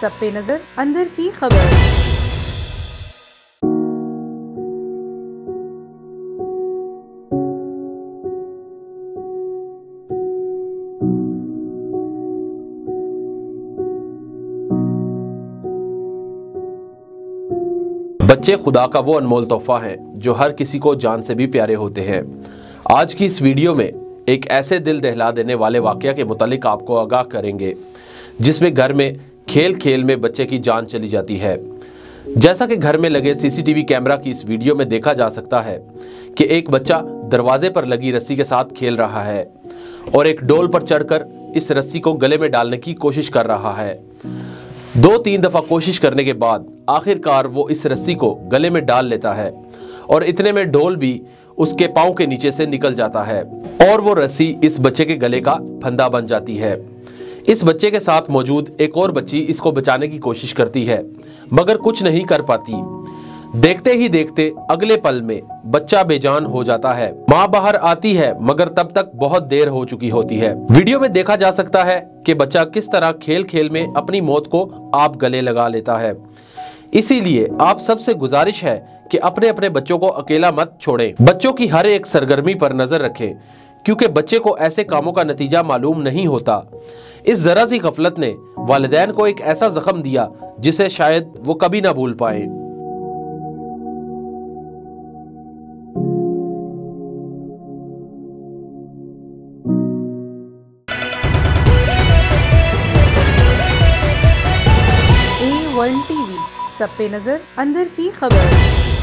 सब पे नजर, अंदर की खबर। बच्चे खुदा का वो अनमोल तोहफा है जो हर किसी को जान से भी प्यारे होते हैं। आज की इस वीडियो में एक ऐसे दिल दहला देने वाले वाकया के मुतालिक आपको आगाह करेंगे जिसमें घर में खेल खेल में बच्चे की जान चली जाती है। जैसा कि घर में लगे सीसीटीवी कैमरा की इस वीडियो में देखा जा सकता है कि एक बच्चा दरवाजे पर लगी रस्सी के साथ खेल रहा है और एक डोल पर चढ़कर इस रस्सी को गले में डालने की कोशिश कर रहा है। 2-3 दफा कोशिश करने के बाद आखिरकार वो इस रस्सी को गले में डाल लेता है और इतने में डोल भी उसके पांव के नीचे से निकल जाता है और वो रस्सी इस बच्चे के गले का फंदा बन जाती है। इस बच्चे के साथ मौजूद एक और बच्ची इसको बचाने की कोशिश करती है मगर कुछ नहीं कर पाती। देखते ही देखते अगले पल में बच्चा बेजान हो जाता है। माँ बाहर आती है मगर तब तक बहुत देर हो चुकी होती है। वीडियो में देखा जा सकता है कि बच्चा किस तरह खेल खेल में अपनी मौत को आप गले लगा लेता है। इसीलिए आप सबसे गुजारिश है कि अपने अपने बच्चों को अकेला मत छोड़ें। बच्चों की हर एक सरगर्मी पर नजर रखें क्योंकि बच्चे को ऐसे कामों का नतीजा मालूम नहीं होता। इस जरा सी गफलत ने वालिदैन को एक ऐसा जख्म दिया जिसे शायद वो कभी ना भूल पाए। A1 TV, सब पे नजर, अंदर की खबर।